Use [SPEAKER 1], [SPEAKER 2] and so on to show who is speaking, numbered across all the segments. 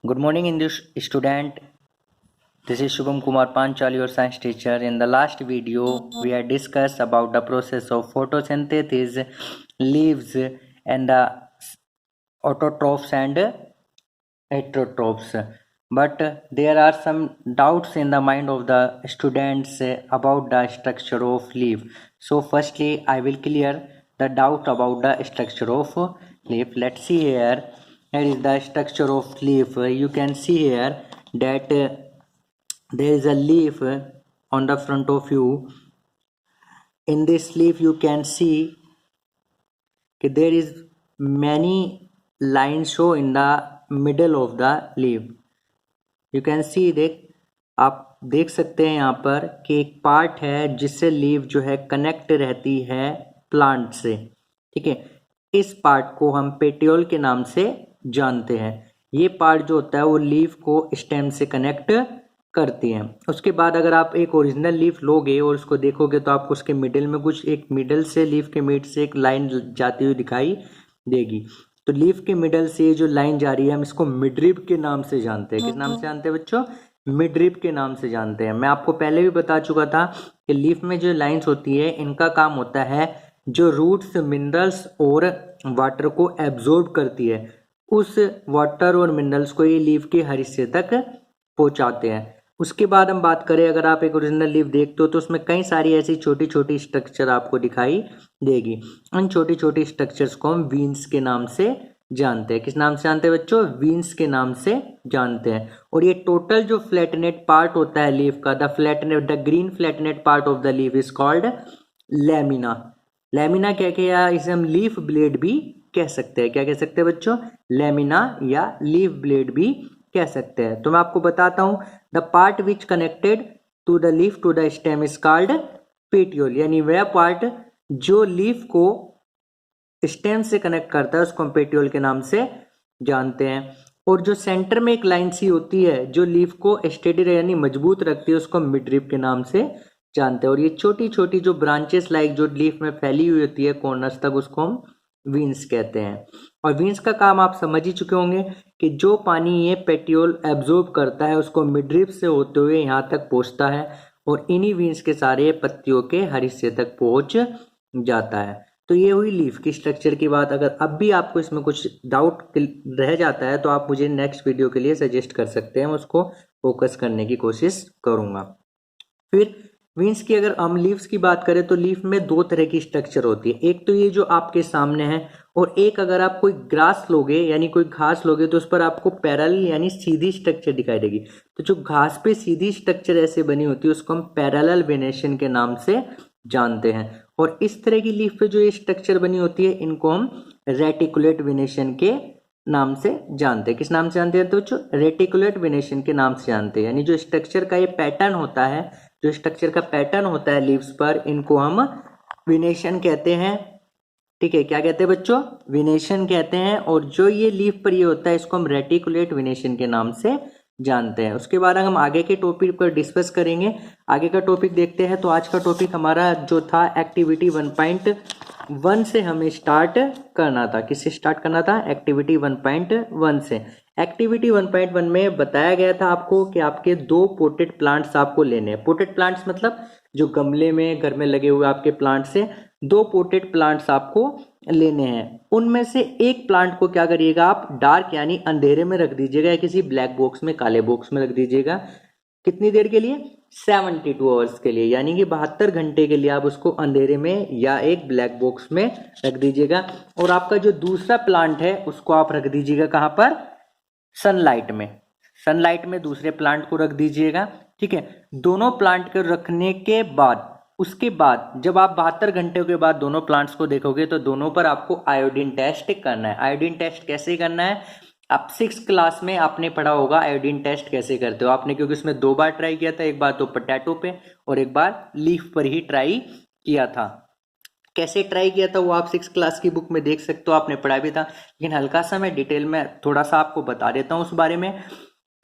[SPEAKER 1] Good morning, English student. This is Shubham Kumar Panchal, your science teacher. In the last video, we had discussed about the process of photosynthesis, leaves, and the autotrophs and heterotrophs. But there are some doubts in the mind of the students about the structure of leaf. So, firstly, I will clear the doubt about the structure of leaf. Let's see here. Here is the structure of leaf. You can see here that there is a leaf on the front of you. In this leaf, you can see that there is many lines show in the middle of the leaf. You can see आप देख सकते हैं यहाँ पर कि एक part है जिससे लीफ जो है कनेक्ट रहती है प्लांट से। ठीक है, इस पार्ट को हम पेटियोल के नाम से जानते हैं। ये पार्ट जो होता है वो लीफ को स्टेम से कनेक्ट करती है। उसके बाद अगर आप एक ओरिजिनल लीफ लोगे और उसको देखोगे तो आपको उसके मिडिल में कुछ एक मिडल से लीफ के मिड से एक लाइन जाती हुई दिखाई देगी। तो लीफ के मिडल से जो लाइन जा रही है हम इसको मिडरिब के नाम से जानते हैं। किस नाम से जानते हैं बच्चों? मिडरिब के नाम से जानते हैं। मैं आपको पहले भी बता चुका था कि लीफ में जो लाइंस होती है इनका काम होता है जो रूट्स मिनरल्स और वाटर को एब्जॉर्ब करती है, उस वाटर और मिनरल्स को ये लीफ के हर हिस्से तक पहुंचाते हैं। उसके बाद हम बात करें, अगर आप एक ओरिजिनल लीफ देखते हो तो उसमें कई सारी ऐसी छोटी छोटी स्ट्रक्चर आपको दिखाई देगी। उन छोटी छोटी स्ट्रक्चर्स को हम वीन्स के नाम से जानते हैं। किस नाम से जानते हैं बच्चों? वीन्स के नाम से जानते हैं। और ये टोटल जो फ्लैटनेट पार्ट होता है लीफ का, the green flattened part of the leaf is called lamina. Lamina क्या क्या, इसे हम लीफ ब्लेड भी कह सकते हैं। क्या कह सकते हैं बच्चों? लैमिना या लीफ ब्लेड भी कह सकते हैं। तो मैं आपको बताता हूं, the part which connected to the leaf to the stem is called petiole, यानी वह पार्ट जो लीफ को स्टेम से कनेक्ट करता है उसको हम पेटियोल के नाम से जानते हैं। और जो सेंटर में एक लाइन सी होती है जो लीफ को स्टेडी यानी मजबूत रखती है उसको हम मिडरिब के नाम से जानते हैं। और ये छोटी छोटी जो ब्रांचेस लाइक जो लीफ में फैली हुई होती है कॉर्नर्स तक, उसको हम वीन्स कहते हैं। और वीन्स का काम आप समझ ही चुके होंगे कि जो पानी ये पेटियोल एब्जॉर्ब करता है उसको मिडरिब से होते हुए यहाँ तक पहुँचता है और इन्हीं वीन्स के सारे पत्तियों के हर हिस्से तक पहुँच जाता है। तो ये हुई लीफ की स्ट्रक्चर की बात। अगर अब भी आपको इसमें कुछ डाउट रह जाता है तो आप मुझे नेक्स्ट वीडियो के लिए सजेस्ट कर सकते हैं, मैं उसको फोकस करने की कोशिश करूँगा। फिर वीन्स की अगर हम लीव्स की बात करें तो लीफ में दो तरह की स्ट्रक्चर होती है। एक तो ये जो आपके सामने है, और एक अगर आप कोई ग्रास लोगे यानी कोई घास लोगे तो उस पर आपको पैरेलल यानी सीधी स्ट्रक्चर दिखाई देगी। तो जो घास पे सीधी स्ट्रक्चर ऐसे बनी होती है उसको हम पैरेलल वेनेशन के नाम से जानते हैं। और इस तरह की लीफ पे जो ये स्ट्रक्चर बनी होती है इनको हम रेटिकुलेट वेनेशन के नाम से जानते हैं। किस नाम से जानते हैं? तो रेटिकुलेट वेनेशन के नाम से जानते हैं। यानी जो स्ट्रक्चर का ये पैटर्न होता है, जो स्ट्रक्चर का पैटर्न होता है लीव्स पर, इनको हम विनेशन कहते हैं। ठीक है, क्या कहते हैं बच्चों? विनेशन कहते हैं। और जो ये लीफ पर ये होता है इसको हम रेटिकुलेट विनेशन के नाम से जानते हैं। उसके बाद हम आगे के टॉपिक पर डिस्कस करेंगे। आगे का टॉपिक देखते हैं। तो आज का टॉपिक हमारा जो था एक्टिविटी 1.1 से हमें स्टार्ट करना था। किससे स्टार्ट करना था? एक्टिविटी 1.1 से। एक्टिविटी 1.1 में बताया गया था आपको कि आपके दो पोटेड प्लांट्स आपको लेने हैं। पोटेड प्लांट्स मतलब जो गमले में घर में लगे हुए आपके प्लांट्स से दो पोटेड प्लांट्स आपको लेने हैं। उनमें से एक प्लांट को क्या करिएगा आप डार्क यानी अंधेरे में रख दीजिएगा या किसी ब्लैक बॉक्स में, काले बॉक्स में रख दीजिएगा। कितनी देर के लिए? 72 आवर्स के लिए, यानी कि 72 घंटे के लिए आप उसको अंधेरे में या एक ब्लैक बॉक्स में रख दीजिएगा। और आपका जो दूसरा प्लांट है उसको आप रख दीजिएगा कहाँ पर? सनलाइट में। सनलाइट में दूसरे प्लांट को रख दीजिएगा। ठीक है, दोनों प्लांट को रखने के बाद उसके बाद जब आप 72 घंटे के बाद दोनों प्लांट्स को देखोगे तो दोनों पर आपको आयोडीन टेस्ट करना है। आयोडीन टेस्ट कैसे करना है? आप 6th क्लास में आपने पढ़ा होगा आयोडीन टेस्ट कैसे करते हो आपने, क्योंकि उसमें 2 बार ट्राई किया था। एक बार तो पोटैटो पे और एक बार लीफ पर ही ट्राई किया था। कैसे ट्राई किया था वो आप 6th क्लास की बुक में देख सकते हो, आपने पढ़ा भी था। लेकिन हल्का सा मैं डिटेल में थोड़ा सा आपको बता देता हूँ उस बारे में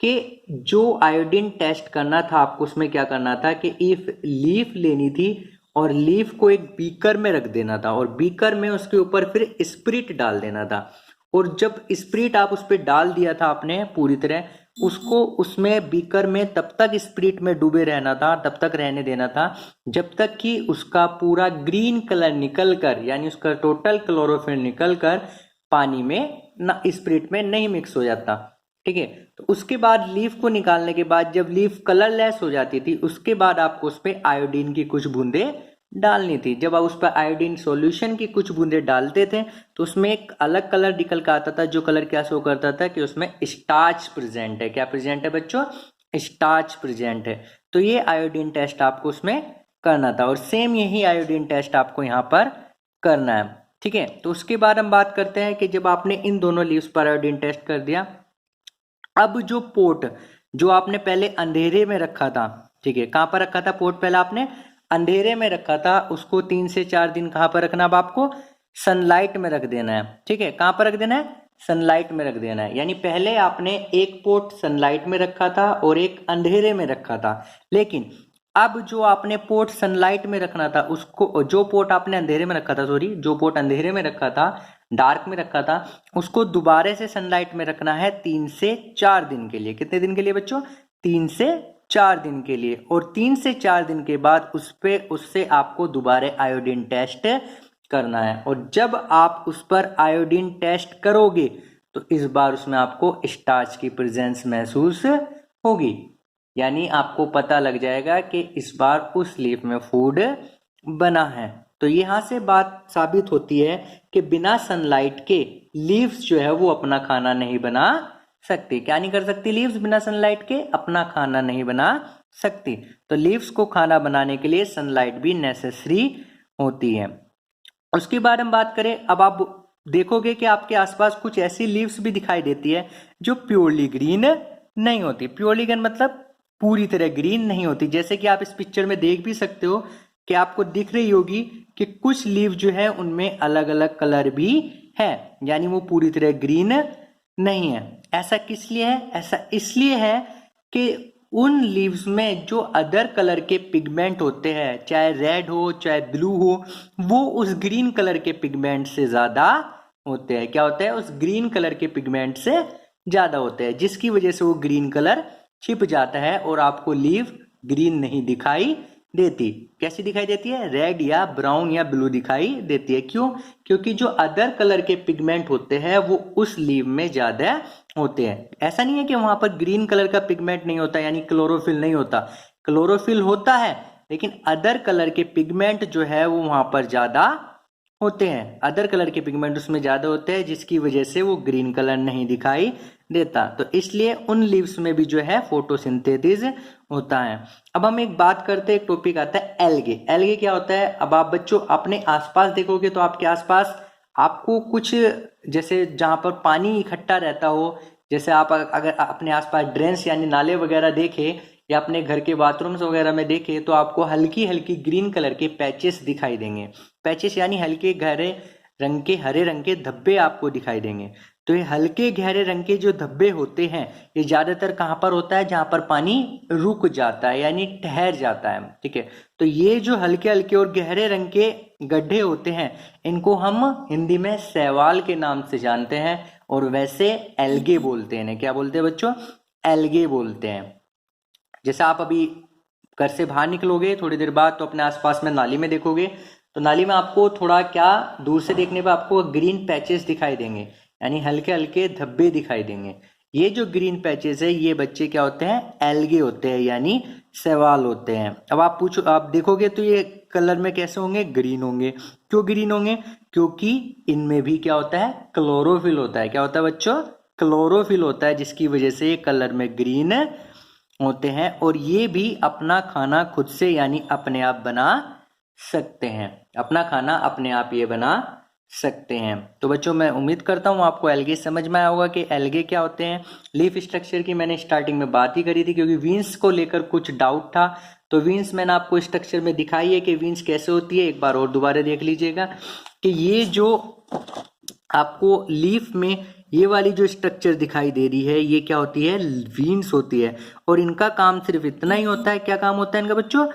[SPEAKER 1] कि जो आयोडीन टेस्ट करना था आपको उसमें क्या करना था कि इफ लीफ लेनी थी और लीफ को एक बीकर में रख देना था और बीकर में उसके ऊपर फिर स्पिरिट डाल देना था और जब स्प्रिट आप उस पर डाल दिया था आपने पूरी तरह, उसको उसमें बीकर में तब तक स्प्रिट में डूबे रहना था, तब तक रहने देना था जब तक कि उसका पूरा ग्रीन कलर निकल कर, यानी उसका टोटल क्लोरोफिल निकल कर पानी में ना स्प्रिट में नहीं मिक्स हो जाता। ठीक है, तो उसके बाद लीफ को निकालने के बाद जब लीफ कलरलेस हो जाती थी, उसके बाद आपको उस पर आयोडीन की कुछ बूंदे डालनी थी। जब आप उस पर आयोडीन सॉल्यूशन की कुछ बूंदे डालते थे तो उसमें एक अलग कलर निकल कर आता था, जो कलर क्या शो करता था कि उसमें स्टार्च प्रेजेंट है। क्या प्रेजेंट है बच्चों? स्टार्च प्रेजेंट है। तो ये आयोडीन टेस्ट आपको उसमें करना था और सेम यही आयोडीन टेस्ट आपको यहाँ पर करना है। ठीक है, तो उसके बाद हम बात करते हैं कि जब आपने इन दोनों लीव्स पर आयोडीन टेस्ट कर दिया, अब जो पोट जो आपने पहले अंधेरे में रखा था, ठीक है, कहां पर रखा था पोट? पहले आपने अंधेरे में रखा था, उसको 3 से 4 दिन कहां पर रखना? अब आपको सनलाइट में रख देना है। ठीक है, कहां पर रख देना है? सनलाइट में रख देना है। यानी पहले आपने एक पोट सनलाइट में रखा था और एक अंधेरे में रखा था, लेकिन अब जो आपने पोट सनलाइट में रखना था, उसको जो पोट आपने अंधेरे में रखा था, सॉरी, जो पोट अंधेरे में रखा था, डार्क में रखा था, उसको दोबारा से सनलाइट में रखना है 3 से 4 दिन के लिए। कितने दिन के लिए बच्चों? 3 से 4 दिन के लिए। और 3 से 4 दिन के बाद उससे आपको दोबारा आयोडीन टेस्ट करना है। और जब आप उस पर आयोडीन टेस्ट करोगे तो इस बार उसमें आपको स्टार्च की प्रेजेंस महसूस होगी, यानी आपको पता लग जाएगा कि इस बार उस लीफ में फूड बना है। तो यहां से बात साबित होती है कि बिना सनलाइट के लीव्स जो है वो अपना खाना नहीं बना सकती। क्या नहीं कर सकती लीव्स? बिना सनलाइट के अपना खाना नहीं बना सकती। तो लीव्स को खाना बनाने के लिए सनलाइट भी नेसेसरी होती है। उसके बाद हम बात करें, अब आप देखोगे कि आपके आसपास कुछ ऐसी लीव्स भी दिखाई देती है जो प्योरली ग्रीन नहीं होती। प्योरली ग्रीन मतलब पूरी तरह ग्रीन नहीं होती। जैसे कि आप इस पिक्चर में देख भी सकते हो कि आपको दिख रही होगी कि कुछ लीव जो है उनमें अलग अलग कलर भी है, यानी वो पूरी तरह ग्रीन नहीं है। ऐसा किस लिए है? ऐसा इसलिए है कि उन लीव्स में जो अदर कलर के पिगमेंट होते हैं, चाहे रेड हो चाहे ब्लू हो, वो उस ग्रीन कलर के पिगमेंट से ज्यादा होते हैं। क्या होता है? उस ग्रीन कलर के पिगमेंट से ज्यादा होते हैं, जिसकी वजह से वो ग्रीन कलर छिप जाता है और आपको लीव ग्रीन नहीं दिखाई देती। कैसी दिखाई देती है? रेड या ब्राउन या ब्लू दिखाई देती है। क्यों? क्योंकि जो अदर कलर के पिगमेंट होते हैं वो उस लीव में ज्यादा होते हैं। ऐसा नहीं है कि वहां पर ग्रीन कलर का पिगमेंट नहीं होता, यानी क्लोरोफिल नहीं होता। क्लोरोफिल होता है, लेकिन अदर कलर के पिगमेंट जो है वो वहां पर ज्यादा होते हैं। अदर कलर के पिगमेंट उसमें ज्यादा होते हैं, जिसकी वजह से वो ग्रीन कलर नहीं दिखाई देता। तो इसलिए उन लीव्स में भी जो है फोटोसिंथेसिस होता है। अब हम एक बात करते हैं, एक टॉपिक आता है एल्गे। एल्गे क्या होता है? अब आप बच्चों अपने आसपास देखोगे तो आपके आसपास आपको कुछ, जैसे जहां पर पानी इकट्ठा रहता हो, जैसे आप अगर अपने आसपास ड्रेन्स यानी नाले वगैरह देखे या अपने घर के बाथरूम्स वगैरह में देखे तो आपको हल्की हल्की ग्रीन कलर के पैचेस दिखाई देंगे। पैचेस यानी हल्के गहरे रंग के, हरे रंग के धब्बे आपको दिखाई देंगे। तो ये हल्के गहरे रंग के जो धब्बे होते हैं, ये ज्यादातर कहाँ पर होता है? जहां पर पानी रुक जाता है, यानी ठहर जाता है। ठीक है, तो ये जो हल्के हल्के और गहरे रंग के गड्ढे होते हैं, इनको हम हिंदी में शैवाल के नाम से जानते हैं और वैसे एल्गे बोलते हैं। क्या बोलते हैं बच्चों? एल्गे बोलते हैं। जैसे आप अभी घर से बाहर निकलोगे थोड़ी देर बाद तो अपने आसपास में नाली में देखोगे, तो नाली में आपको थोड़ा क्या दूर से देखने पर आपको ग्रीन पैचेस दिखाई देंगे, यानी हल्के हल्के धब्बे दिखाई देंगे। ये जो ग्रीन पैचेस है ये बच्चे क्या होते हैं? एल्गे होते हैं, यानी शैवाल होते हैं। अब आप देखोगे तो ये कलर में कैसे होंगे? ग्रीन होंगे। क्यों ग्रीन होंगे? क्योंकि इनमें भी क्या होता है? क्लोरोफिल होता है। क्या होता है बच्चों? क्लोरोफिल होता है, जिसकी वजह से ये कलर में ग्रीन होते हैं। और ये भी अपना खाना खुद से यानी अपने आप बना सकते हैं। अपना खाना अपने आप ये बना सकते हैं। तो बच्चों मैं उम्मीद करता हूँ आपको एल्गे समझ में आया होगा कि एल्गे क्या होते हैं। लीफ स्ट्रक्चर की मैंने स्टार्टिंग में बात ही करी थी, क्योंकि वीन्स को लेकर कुछ डाउट था। तो वीन्स मैंने आपको स्ट्रक्चर में दिखाई है कि वीन्स कैसे होती है। एक बार और दोबारा देख लीजिएगा कि ये जो आपको लीफ में ये वाली जो स्ट्रक्चर दिखाई दे रही है ये क्या होती है? वीन्स होती है। और इनका काम सिर्फ इतना ही होता है। क्या काम होता है इनका बच्चों?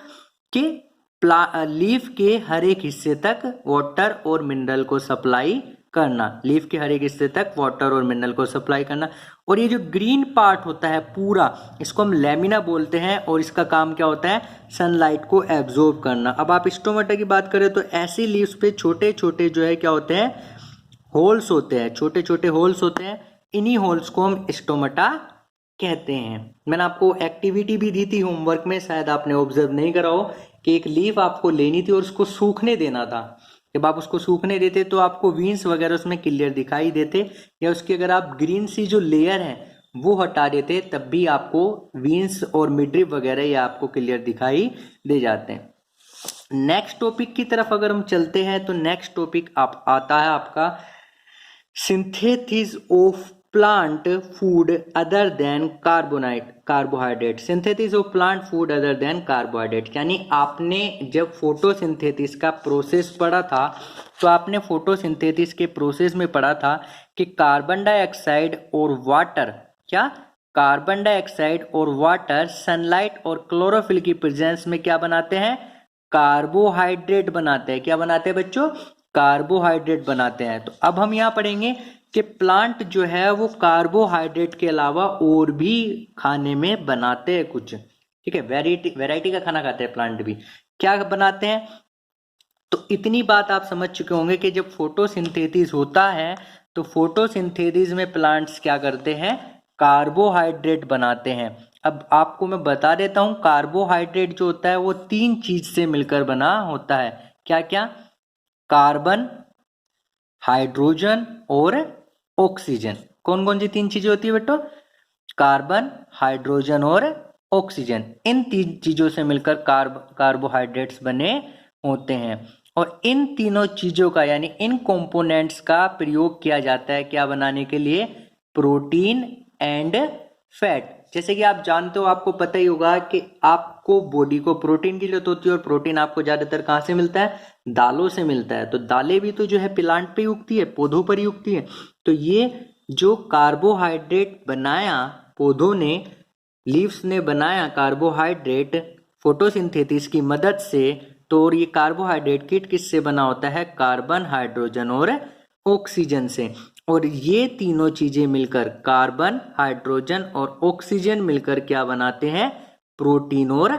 [SPEAKER 1] कि लीफ के हर एक हिस्से तक वाटर और मिनरल को सप्लाई करना, लीफ के हर एक हिस्से तक वाटर और मिनरल को सप्लाई करना। और ये जो ग्रीन पार्ट होता है पूरा, इसको हम लैमिना बोलते हैं और इसका काम क्या होता है, सनलाइट को एब्जॉर्ब करना। अब आप स्टोमेटा की बात करें तो ऐसी लीव्स पे छोटे छोटे जो है क्या होते हैं, होल्स होते हैं, छोटे छोटे होल्स होते हैं। इन्हीं होल्स को हम स्टोमेटा कहते हैं। मैंने आपको एक्टिविटी भी दी थी होमवर्क में, शायद आपने ऑब्जर्व नहीं करा हो, कि एक लीफ आपको लेनी थी और उसको सूखने देना था। जब आप उसको सूखने देते तो आपको वीन्स वगैरह उसमें क्लियर दिखाई देते, या उसकी अगर आप ग्रीन सी जो लेयर है वो हटा देते तब भी आपको वीन्स और मिडरिप वगैरह ये आपको क्लियर दिखाई दे जाते हैं। नेक्स्ट टॉपिक की तरफ अगर हम चलते हैं तो नेक्स्ट टॉपिक आप आता है आपका synthesis of plant food other than carbohydrate. Synthesis of plant food other than carbohydrate, यानी आपने जब फोटोसिंथेसिस का प्रोसेस पढ़ा था तो आपने फोटोसिंथेसिस के प्रोसेस में पढ़ा था कि कार्बन डाइऑक्साइड और वाटर, क्या, कार्बन डाइऑक्साइड और वाटर सनलाइट और क्लोरोफिल की प्रेजेंस में क्या बनाते हैं, कार्बोहाइड्रेट बनाते हैं। क्या बनाते हैं बच्चों, कार्बोहाइड्रेट बनाते हैं। तो अब हम यहाँ पढ़ेंगे कि प्लांट जो है वो कार्बोहाइड्रेट के अलावा और भी खाने में बनाते हैं कुछ, ठीक है, वैरायटी का खाना खाते हैं प्लांट भी। क्या बनाते हैं, तो इतनी बात आप समझ चुके होंगे कि जब फोटोसिंथेसिस होता है तो फोटोसिंथेसिस में प्लांट्स क्या करते हैं, कार्बोहाइड्रेट बनाते हैं। अब आपको मैं बता देता हूं, कार्बोहाइड्रेट जो होता है वो 3 चीज से मिलकर बना होता है। क्या क्या, कार्बन, हाइड्रोजन और ऑक्सीजन। कौन कौन सी 3 चीजें होती है बेटो, कार्बन, हाइड्रोजन और ऑक्सीजन। इन 3 चीजों से मिलकर कार्बोहाइड्रेट्स बने होते हैं। और इन तीनों चीजों का यानी इन कंपोनेंट्स का प्रयोग किया जाता है क्या बनाने के लिए, प्रोटीन एंड फैट। जैसे कि आप जानते हो, आपको पता ही होगा कि आपको बॉडी को प्रोटीन की जरूरत होती है, और प्रोटीन आपको ज्यादातर कहाँ से मिलता है, दालों से मिलता है। तो दालें भी तो जो है प्लांट पे ही उगती है, पौधों पर ही उगती है। तो ये जो कार्बोहाइड्रेट बनाया पौधों ने, लीव्स ने बनाया कार्बोहाइड्रेट फोटोसिंथेसिस की मदद से, तो और ये कार्बोहाइड्रेट किट किससे बना होता है, कार्बन, हाइड्रोजन और ऑक्सीजन से। और ये तीनों चीजें मिलकर, कार्बन, हाइड्रोजन और ऑक्सीजन मिलकर क्या बनाते हैं, प्रोटीन और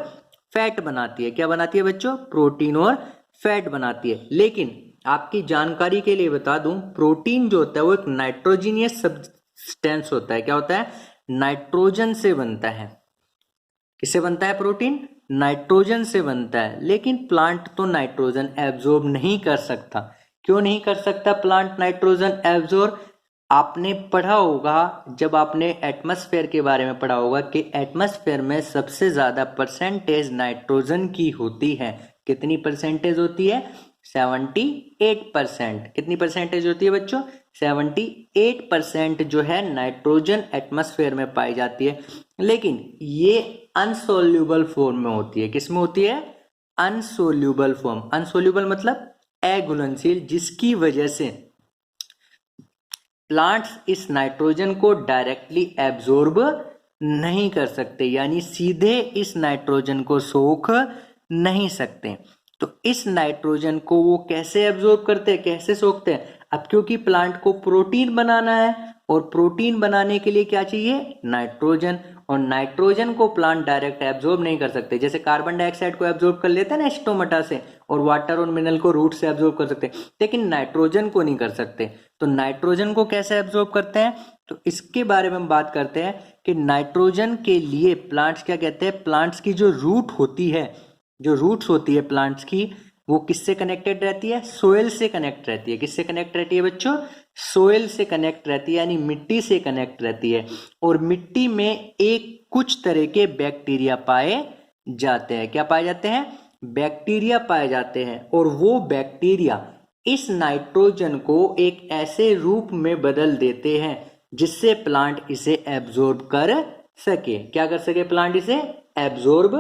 [SPEAKER 1] फैट बनाती है। क्या बनाती है बच्चों, प्रोटीन और फैट बनाती है। लेकिन आपकी जानकारी के लिए बता दूं, प्रोटीन जो होता है वो एक नाइट्रोजीनियस सब्सटेंस होता है। क्या होता है, नाइट्रोजन से बनता है। किससे बनता है प्रोटीन, नाइट्रोजन से बनता है। लेकिन प्लांट तो नाइट्रोजन एब्जॉर्ब नहीं कर सकता। क्यों नहीं कर सकता प्लांट नाइट्रोजन एब्जॉर्ब, आपने पढ़ा होगा, जब आपने एटमॉस्फेयर के बारे में पढ़ा होगा कि एटमॉस्फेयर में सबसे ज्यादा परसेंटेज नाइट्रोजन की होती है। कितनी परसेंटेज होती है, 78%। कितनी परसेंटेज होती है बच्चों, 78% जो है नाइट्रोजन एटमॉस्फेयर में पाई जाती है। लेकिन ये अनसोल्यूबल फॉर्म में होती है। किस में होती है, अनसोल्यूबल फॉर्म। अनसोल्यूबल मतलब अघुलनशील, जिसकी वजह से प्लांट्स इस नाइट्रोजन को डायरेक्टली एब्जॉर्ब नहीं कर सकते, यानी सीधे इस नाइट्रोजन को सोख नहीं सकते। तो इस नाइट्रोजन को वो कैसे एब्जॉर्ब करते हैं, कैसे सोखते हैं, अब क्योंकि प्लांट को प्रोटीन बनाना है, और प्रोटीन बनाने के लिए क्या चाहिए, नाइट्रोजन। और नाइट्रोजन को प्लांट डायरेक्ट एब्जॉर्ब नहीं कर सकते। जैसे कार्बन डाइऑक्साइड को एब्जॉर्ब कर लेते हैं ना स्टोमेटा से, और वाटर और मिनरल को रूट से एब्जॉर्ब कर सकते हैं, लेकिन नाइट्रोजन को नहीं कर सकते। तो नाइट्रोजन को कैसे एब्जॉर्ब करते हैं, तो इसके बारे में हम बात करते हैं कि नाइट्रोजन के लिए प्लांट्स क्या कहते हैं, प्लांट्स की जो रूट होती है, जो रूट्स होती है प्लांट्स की, वो किससे कनेक्टेड रहती है, सोयल से कनेक्ट रहती है। किससे कनेक्ट रहती है बच्चों, सोयल से कनेक्ट रहती है, यानी मिट्टी से कनेक्ट रहती है। और मिट्टी में एक कुछ तरह के बैक्टीरिया पाए जाते हैं। क्या पाए जाते हैं, बैक्टीरिया पाए जाते हैं। और वो बैक्टीरिया इस नाइट्रोजन को एक ऐसे रूप में बदल देते हैं जिससे प्लांट इसे एब्जॉर्ब कर सके। क्या कर सके, प्लांट इसे एब्जॉर्ब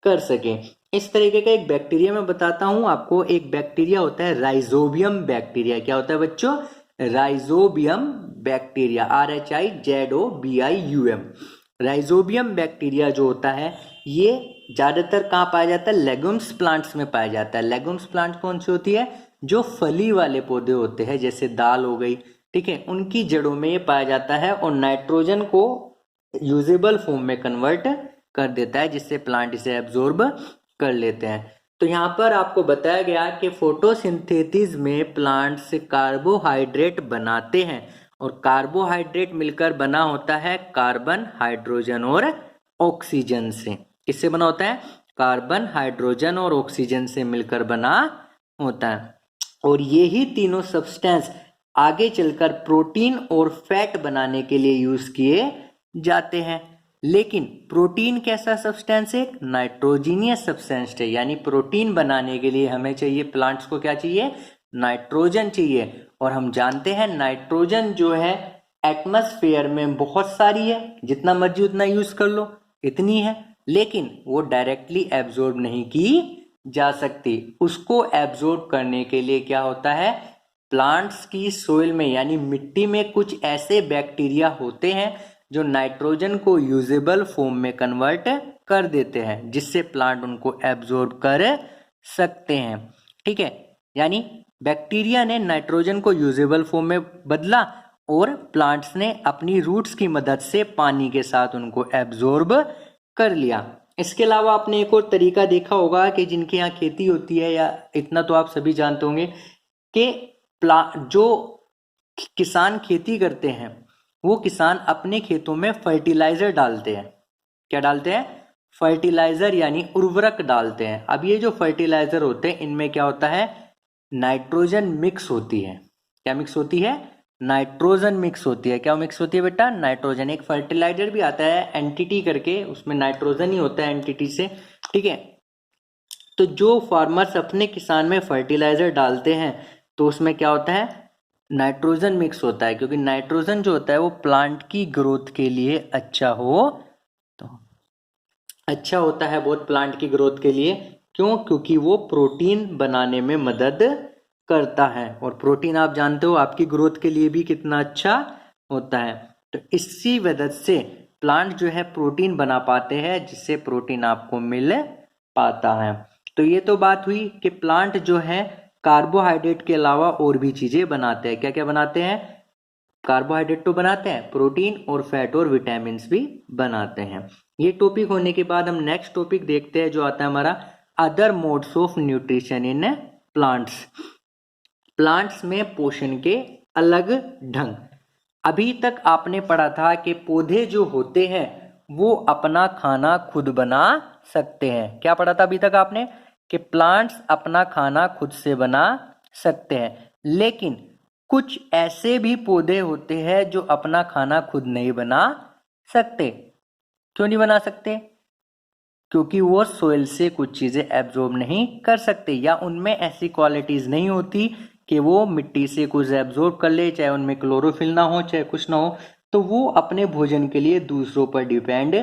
[SPEAKER 1] कर सके। इस तरीके का एक बैक्टीरिया मैं बताता हूं आपको। एक बैक्टीरिया होता है राइजोबियम बैक्टीरिया। क्या होता है बच्चों, rhizobium bacteria, RHIZOBIUM। Rhizobium bacteria जो होता है ये ज्यादातर कहाँ पाया जाता है, लेगुम्स प्लांट्स में पाया जाता है। लेगुम्स प्लांट कौन सी होती है, जो फली वाले पौधे होते हैं जैसे दाल हो गई, ठीक है, उनकी जड़ों में ये पाया जाता है और नाइट्रोजन को यूजेबल फॉर्म में कन्वर्ट कर देता है, जिससे प्लांट इसे एब्जॉर्ब कर लेते हैं। तो यहाँ पर आपको बताया गया कि फोटोसिंथेसिस में प्लांट्स कार्बोहाइड्रेट बनाते हैं और कार्बोहाइड्रेट मिलकर बना होता है कार्बन, हाइड्रोजन और ऑक्सीजन से। किससे बना होता है? कार्बन, हाइड्रोजन और ऑक्सीजन से मिलकर बना होता है। और ये ही तीनों सब्सटेंस आगे चलकर प्रोटीन और फैट बनाने के लिए यूज किए जाते हैं। लेकिन प्रोटीन कैसा सब्सटेंस है? नाइट्रोजीनियस सब्सटेंस है, यानी प्रोटीन बनाने के लिए हमें चाहिए, प्लांट्स को क्या चाहिए? नाइट्रोजन चाहिए। और हम जानते हैं नाइट्रोजन जो है एटमॉस्फेयर में बहुत सारी है, जितना मर्जी उतना यूज कर लो, इतनी है, लेकिन वो डायरेक्टली एब्जॉर्ब नहीं की जा सकती। उसको एब्जॉर्ब करने के लिए क्या होता है? प्लांट्स की सोइल में यानी मिट्टी में कुछ ऐसे बैक्टीरिया होते हैं जो नाइट्रोजन को यूजेबल फॉर्म में कन्वर्ट कर देते हैं, जिससे प्लांट उनको एब्जॉर्ब कर सकते हैं। ठीक है, यानी बैक्टीरिया ने नाइट्रोजन को यूजेबल फॉर्म में बदला और प्लांट्स ने अपनी रूट्स की मदद से पानी के साथ उनको एब्जॉर्ब कर लिया। इसके अलावा आपने एक और तरीका देखा होगा कि जिनके यहाँ खेती होती है, या इतना तो आप सभी जानते होंगे कि जो किसान खेती करते हैं वो किसान अपने खेतों में फर्टिलाइजर डालते हैं। क्या डालते हैं? फर्टिलाइजर यानी उर्वरक डालते हैं। अब ये जो फर्टिलाइजर होते हैं इनमें क्या होता है? नाइट्रोजन मिक्स होती है। क्या मिक्स होती है? नाइट्रोजन मिक्स होती है। क्या मिक्स होती है बेटा? नाइट्रोजन। एक फर्टिलाइजर भी आता है एनटीटी करके, उसमें नाइट्रोजन ही होता है एनटीटी से। ठीक है, तो जो फार्मर्स अपने किसान में फर्टिलाइजर डालते हैं तो उसमें क्या होता है? नाइट्रोजन मिक्स होता है, क्योंकि नाइट्रोजन जो होता है वो प्लांट की ग्रोथ के लिए अच्छा होता है बहुत प्लांट की ग्रोथ के लिए। क्यों? क्योंकि वो प्रोटीन बनाने में मदद करता है, और प्रोटीन आप जानते हो आपकी ग्रोथ के लिए भी कितना अच्छा होता है। तो इसी वजह से प्लांट जो है प्रोटीन बना पाते हैं, जिससे प्रोटीन आपको मिल पाता है। तो ये तो बात हुई कि प्लांट जो है कार्बोहाइड्रेट के अलावा और भी चीजें बनाते हैं। क्या क्या बनाते हैं? कार्बोहाइड्रेट तो बनाते हैं, प्रोटीन और फैट और विटामिन भी बनाते हैं। ये टॉपिक होने के बाद हम नेक्स्ट टॉपिक देखते हैं, जो आता है हमारा other modes of nutrition in plants. Plants में पोषण के अलग ढंग। अभी तक आपने पढ़ा था कि पौधे जो होते हैं वो अपना खाना खुद बना सकते हैं। क्या पढ़ा था अभी तक आपने? कि प्लांट्स अपना खाना खुद से बना सकते हैं, लेकिन कुछ ऐसे भी पौधे होते हैं जो अपना खाना खुद नहीं बना सकते। क्यों नहीं बना सकते? क्योंकि वो सोइल से कुछ चीजें एब्जॉर्ब नहीं कर सकते, या उनमें ऐसी क्वालिटीज नहीं होती कि वो मिट्टी से कुछ एब्जॉर्ब कर ले, चाहे उनमें क्लोरोफिल ना हो चाहे कुछ ना हो। तो वो अपने भोजन के लिए दूसरों पर डिपेंड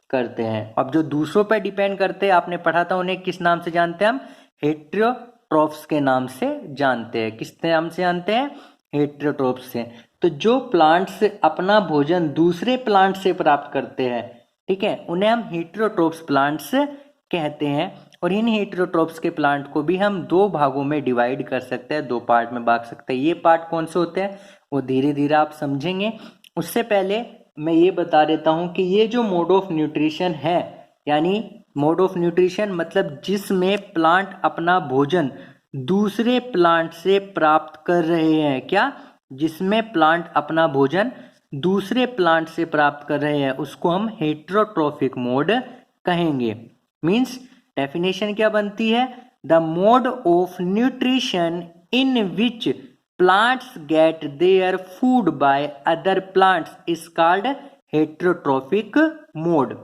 [SPEAKER 1] करते हैं। अब जो दूसरों पर डिपेंड करते हैं, आपने पढ़ा था, उन्हें किस नाम से जानते हैं हम? हेटेरोट्रॉफ्स के नाम से जानते हैं। किस नाम से जानते हैं? हेटेरोट्रॉफ्स से। तो जो प्लांट्स अपना भोजन दूसरे प्लांट से प्राप्त करते हैं, ठीक है, उन्हें हम हेटेरोट्रॉफ्स प्लांट्स कहते हैं। और इन हेटेरोट्रॉफ्स के प्लांट को भी हम दो भागों में डिवाइड कर सकते हैं, दो पार्ट में बांट सकते हैं। ये पार्ट कौन से होते हैं वो धीरे धीरे आप समझेंगे। उससे पहले मैं ये बता देता हूं कि ये जो मोड ऑफ न्यूट्रिशन है, यानी मोड ऑफ न्यूट्रिशन मतलब जिसमें प्लांट अपना भोजन दूसरे प्लांट से प्राप्त कर रहे हैं। क्या? जिसमें प्लांट अपना भोजन दूसरे प्लांट से प्राप्त कर रहे हैं, उसको हम हेटेरोट्रॉफिक मोड कहेंगे। मींस डेफिनेशन क्या बनती है? The mode of nutrition in which plants get their food by other plants is called heterotrophic mode.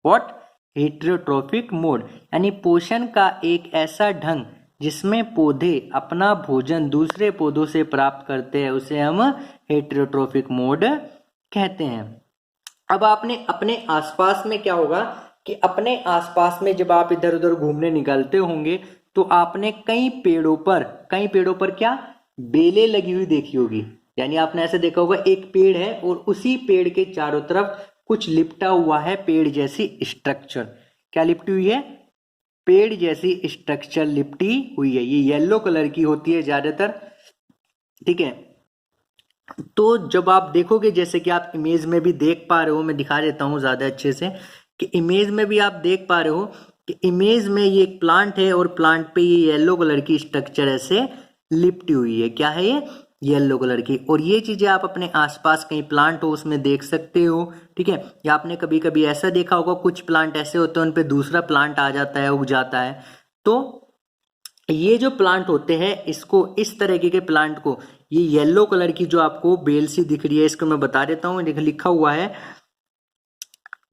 [SPEAKER 1] What? Heterotrophic mode यानी पोषण का एक ऐसा ढंग जिसमें पौधे अपना भोजन दूसरे पौधों से प्राप्त करते हैं, उसे हम हेटेरोट्रॉफिक मोड कहते हैं। अब आपने अपने आसपास में क्या होगा कि अपने आसपास में जब आप इधर उधर घूमने निकलते होंगे तो आपने कई पेड़ों पर क्या बेलें लगी हुई देखी होगी। यानी आपने ऐसे देखा होगा एक पेड़ है और उसी पेड़ के चारों तरफ कुछ लिपटा हुआ है पेड़ जैसी स्ट्रक्चर। क्या लिपटी हुई है? पेड़ जैसी स्ट्रक्चर लिपटी हुई है। ये येलो कलर की होती है ज्यादातर, ठीक है। तो जब आप देखोगे, जैसे कि आप इमेज में भी देख पा रहे हो, मैं दिखा देता हूँ ज्यादा अच्छे से, कि इमेज में भी आप देख पा रहे हो कि इमेज में ये एक प्लांट है और प्लांट पे ये येलो कलर की स्ट्रक्चर ऐसे लिपटी हुई है। क्या है ये? येलो कलर की। और ये चीजें आप अपने आसपास कहीं प्लांट हो उसमें देख सकते हो, ठीक है। या आपने कभी कभी ऐसा देखा होगा, कुछ प्लांट ऐसे होते हैं उन पे दूसरा प्लांट आ जाता है, उग जाता है। तो ये जो प्लांट होते हैं, इसको, इस तरीके के प्लांट को, ये येलो कलर की जो आपको बेल सी दिख रही है, इसको मैं बता देता हूँ। देखिए लिखा हुआ है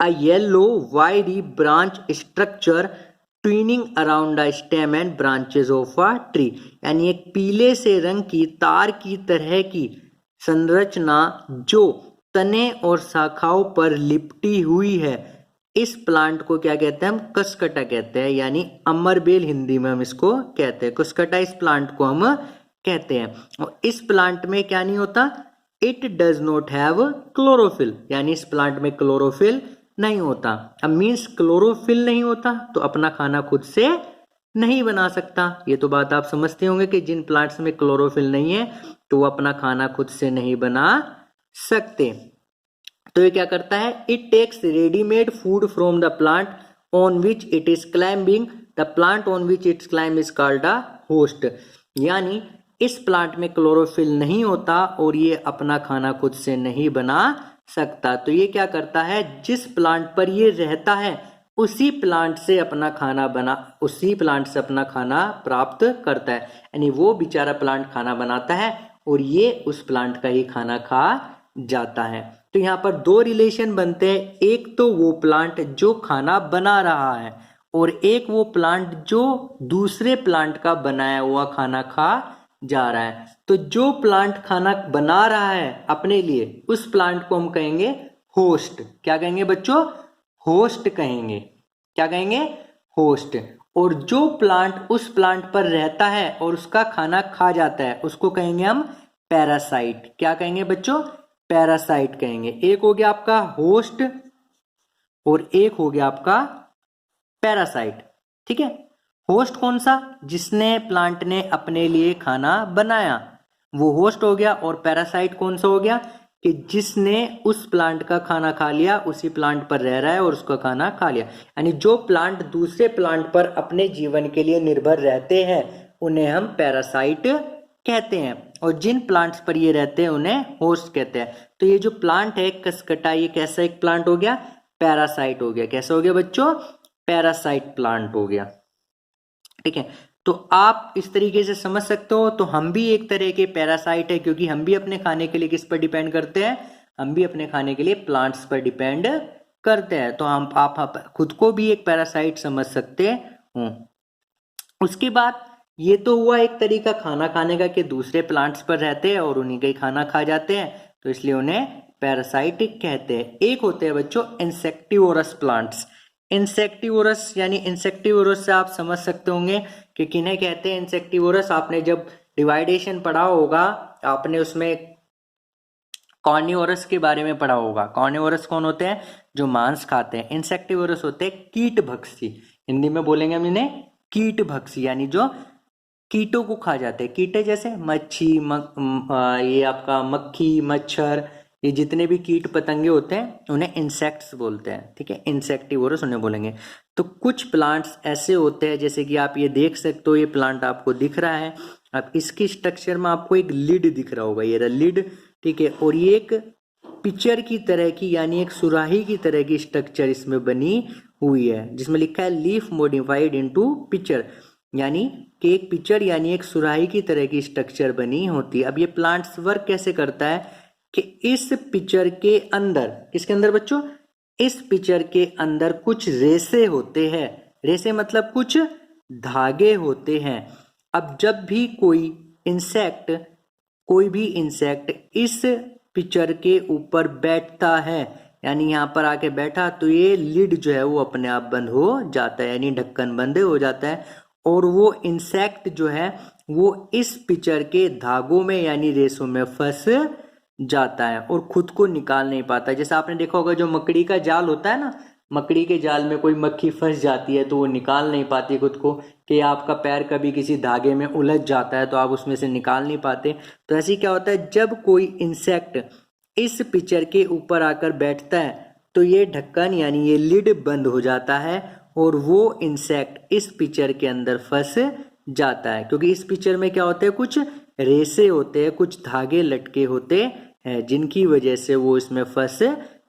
[SPEAKER 1] a yellow wiry branch structure twining around the stem and branches of a tree. यानी एक पीले से रंग की तार की तरह की संरचना जो तने और शाखाओं पर लिपटी हुई है, इस प्लांट को क्या कहते हैं? हम कसकटा कहते हैं, यानी अमरबेल हिंदी में हम इसको कहते हैं। कसकटा इस प्लांट को हम कहते हैं। और इस प्लांट में क्या नहीं होता? It does not have chlorophyll, यानी इस प्लांट में क्लोरोफिल नहीं होता। अब मीन्स क्लोरोफिल नहीं होता तो अपना खाना खुद से नहीं बना सकता। ये तो बात आप समझते होंगे कि जिन प्लांट्स में क्लोरोफिल नहीं है तो वो अपना खाना खुद से नहीं बना सकते। तो ये क्या करता है? It takes readymade food from the plant on which it is climbing, the plant on which it's climb is called a host. यानी इस प्लांट में क्लोरोफिल नहीं होता और ये अपना खाना खुद से नहीं बना सकता। तो ये क्या करता है? जिस प्लांट पर ये रहता है उसी प्लांट से अपना खाना प्राप्त करता है। यानी वो बेचारा प्लांट खाना बनाता है और ये उस प्लांट का ही खाना खा जाता है। तो यहाँ पर दो रिलेशन बनते हैं, एक तो वो प्लांट जो खाना बना रहा है और एक वो प्लांट जो दूसरे प्लांट का बनाया हुआ खाना खा जा रहा है। तो जो प्लांट खाना बना रहा है अपने लिए, उस प्लांट को हम कहेंगे होस्ट। क्या कहेंगे बच्चों? होस्ट कहेंगे। क्या कहेंगे? होस्ट। और जो प्लांट उस प्लांट पर रहता है और उसका खाना खा जाता है, उसको कहेंगे हम पैरासाइट। क्या कहेंगे बच्चों? पैरासाइट कहेंगे। एक हो गया आपका होस्ट और एक हो गया आपका पैरासाइट, ठीक है। होस्ट कौन सा? जिसने, प्लांट ने अपने लिए खाना बनाया, वो होस्ट हो गया। और पैरासाइट कौन सा हो गया? कि जिसने उस प्लांट का खाना खा लिया, उसी प्लांट पर रह रहा है और उसका खाना खा लिया। यानी जो प्लांट दूसरे प्लांट पर अपने जीवन के लिए निर्भर रहते हैं उन्हें हम पैरासाइट कहते हैं, और जिन प्लांट्स पर ये रहते हैं उन्हें होस्ट कहते हैं। तो ये जो प्लांट है कसकटा, ये कैसा एक प्लांट हो गया? पैरासाइट हो गया। कैसा हो गया बच्चों? पैरासाइट प्लांट हो गया, ठीक है। तो आप इस तरीके से समझ सकते हो। तो हम भी एक तरह के पैरासाइट है, क्योंकि हम भी अपने खाने के लिए किस पर डिपेंड करते हैं? हम भी अपने खाने के लिए प्लांट्स पर डिपेंड करते हैं। तो आप खुद को भी एक पैरासाइट समझ सकते हो। उसके बाद ये तो हुआ एक तरीका खाना खाने का कि दूसरे प्लांट्स पर रहते हैं और उन्हीं का ही खाना खा जाते हैं, तो इसलिए उन्हें पैरासाइट कहते हैं। एक होते हैं बच्चों इंसेक्टिवोरस प्लांट्स। इंसेक्टिवोरस यानी इंसेक्टिवोरस से आप समझ सकते होंगे कि किन्हें कहते हैं इंसेक्टिवोरस। आपने जब डिवाइडेशन पढ़ा होगा, आपने उसमें कॉर्निवोरस के बारे में पढ़ा होगा। कॉर्निवोरस कौन होते हैं? जो मांस खाते हैं। इंसेक्टिवोरस होते हैं कीट भक्षी। हिंदी में बोलेंगे हम इन्हें कीट भक्षी, यानी जो कीटों को खा जाते हैं। कीटे जैसे मच्छी, ये आपका मक्खी, मच्छर, ये जितने भी कीट पतंगे होते हैं उन्हें इंसेक्ट्स बोलते हैं, ठीक है। इंसेक्टिवोरस उन्हें बोलेंगे। तो कुछ प्लांट्स ऐसे होते हैं, जैसे कि आप ये देख सकते हो, ये प्लांट आपको दिख रहा है। अब इसकी स्ट्रक्चर में आपको एक लिड दिख रहा होगा, ये रहा लिड, ठीक है। और ये एक पिक्चर की तरह की, यानी एक सुराही की तरह की स्ट्रक्चर इसमें बनी हुई है, जिसमें लिखा है लीफ मॉडिफाइड इनटू पिक्चर, यानी कि एक पिक्चर यानी एक सुराही की तरह की स्ट्रक्चर बनी होती है। अब ये प्लांट्स वर्क कैसे करता है कि इस पिक्चर के अंदर, किसके अंदर बच्चों? इस पिक्चर के अंदर कुछ रेसे होते हैं। रेसे मतलब कुछ धागे होते हैं। अब जब भी कोई भी इंसेक्ट इस पिक्चर के ऊपर बैठता है, यानी यहाँ पर आके बैठा, तो ये लिड जो है वो अपने आप बंद हो जाता है, यानी ढक्कन बंद हो जाता है। और वो इंसेक्ट जो है वो इस पिक्चर के धागों में यानी रेसों में फंस जाता है और खुद को निकाल नहीं पाता। जैसे आपने देखा होगा जो मकड़ी का जाल होता है ना, मकड़ी के जाल में कोई मक्खी फंस जाती है तो वो निकाल नहीं पाती खुद को, कि आपका पैर कभी किसी धागे में उलझ जाता है तो आप उसमें से निकाल नहीं पाते। तो ऐसे क्या होता है, जब कोई इंसेक्ट इस पिक्चर के ऊपर आकर बैठता है तो ये ढक्कन यानी ये लिड बंद हो जाता है और वो इंसेक्ट इस पिक्चर के अंदर फंस जाता है। क्योंकि इस पिक्चर में क्या होते हैं, कुछ रेसे होते हैं, कुछ धागे लटके होते हैं, जिनकी वजह से वो इसमें फंस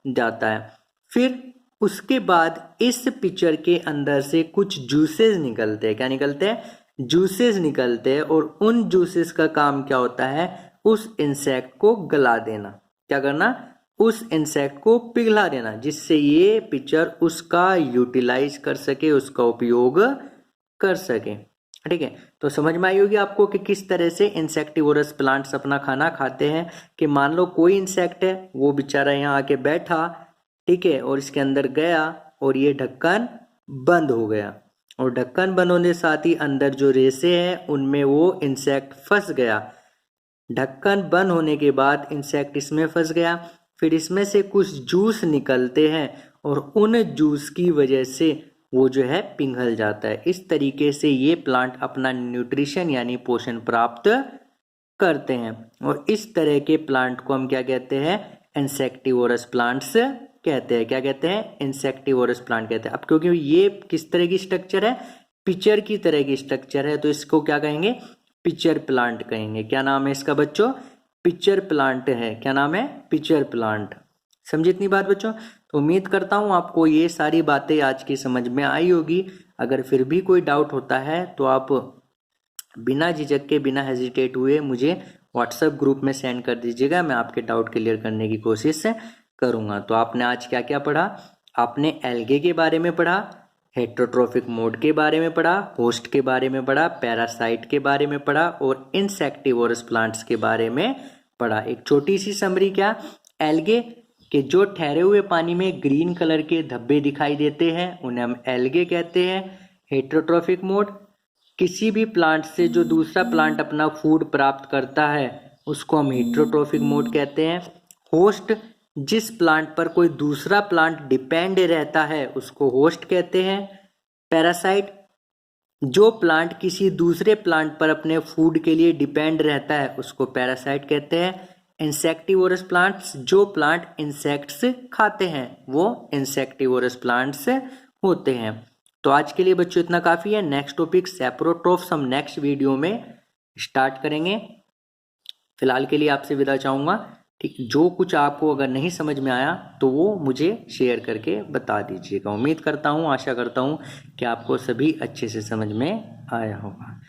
[SPEAKER 1] जाता है। फिर उसके बाद इस पिक्चर के अंदर से कुछ जूसेस निकलते हैं। क्या निकलते हैं? जूसेस निकलते हैं। और उन जूसेस का काम क्या होता है, उस इंसेक्ट को गला देना। क्या करना? उस इंसेक्ट को पिघला देना, जिससे ये पिक्चर उसका यूटिलाइज कर सके, उसका उपयोग कर सके। ठीक है, तो समझ में आई होगी आपको कि किस तरह से इंसेक्टिवोरस प्लांट्स अपना खाना खाते हैं। कि मान लो कोई इंसेक्ट है, वो बेचारा यहाँ आके बैठा, ठीक है, और इसके अंदर गया और ये ढक्कन बंद हो गया, और ढक्कन बंद होने साथ ही अंदर जो रेसे हैं उनमें वो इंसेक्ट फंस गया। ढक्कन बंद होने के बाद इंसेक्ट इसमें फंस गया, फिर इसमें से कुछ जूस निकलते हैं और उन जूस की वजह से वो जो है पिघल जाता है। इस तरीके से ये प्लांट अपना न्यूट्रिशन यानी पोषण प्राप्त करते हैं। और इस तरह के प्लांट को हम क्या कहते हैं? इंसेक्टिवोरस प्लांट्स कहते हैं। क्या कहते हैं? इंसेक्टिवोरस प्लांट कहते हैं। अब क्योंकि ये किस तरह की स्ट्रक्चर है, पिक्चर की तरह की स्ट्रक्चर है, तो इसको क्या कहेंगे? पिक्चर प्लांट कहेंगे। क्या नाम है इसका बच्चों? पिक्चर प्लांट है। क्या नाम है? Pitcher plant. समझे इतनी बात बच्चों? तो उम्मीद करता हूँ आपको ये सारी बातें आज की समझ में आई होगी। अगर फिर भी कोई डाउट होता है तो आप बिना झिझक के, बिना हेजिटेट हुए मुझे व्हाट्सएप ग्रुप में सेंड कर दीजिएगा। मैं आपके डाउट क्लियर करने की कोशिश करूँगा। तो आपने आज क्या क्या पढ़ा? आपने एल्गे के बारे में पढ़ा, हेट्रोट्रोफिक मोड के बारे में पढ़ा, होस्ट के बारे में पढ़ा, पैरासाइट के बारे में पढ़ा और इंसेक्टिवोरस प्लांट्स के बारे में पढ़ा। एक छोटी सी समरी, क्या? एल्गे के जो ठहरे हुए पानी में ग्रीन कलर के धब्बे दिखाई देते हैं उन्हें हम एल्गे कहते हैं। हेट्रोट्रोफिक मोड, किसी भी प्लांट से जो दूसरा प्लांट अपना फूड प्राप्त करता है उसको हम हेट्रोट्रोफिक मोड कहते हैं। होस्ट, जिस प्लांट पर कोई दूसरा प्लांट डिपेंड रहता है उसको होस्ट कहते हैं। पैरासाइट, जो प्लांट किसी दूसरे प्लांट पर अपने फूड के लिए डिपेंड रहता है उसको पैरासाइट कहते हैं। इंसेक्टिवोरस प्लांट्स, जो प्लांट इंसेक्ट्स खाते हैं वो इंसेक्टिवोरस प्लांट्स होते हैं। तो आज के लिए बच्चों इतना काफ़ी है। नेक्स्ट टॉपिक सैप्रोट्रोफ्स हम नेक्स्ट वीडियो में स्टार्ट करेंगे। फिलहाल के लिए आपसे विदा चाहूँगा। ठीक, जो कुछ आपको अगर नहीं समझ में आया तो वो मुझे शेयर करके बता दीजिएगा। उम्मीद करता हूँ, आशा करता हूँ कि आपको सभी अच्छे से समझ में आया होगा।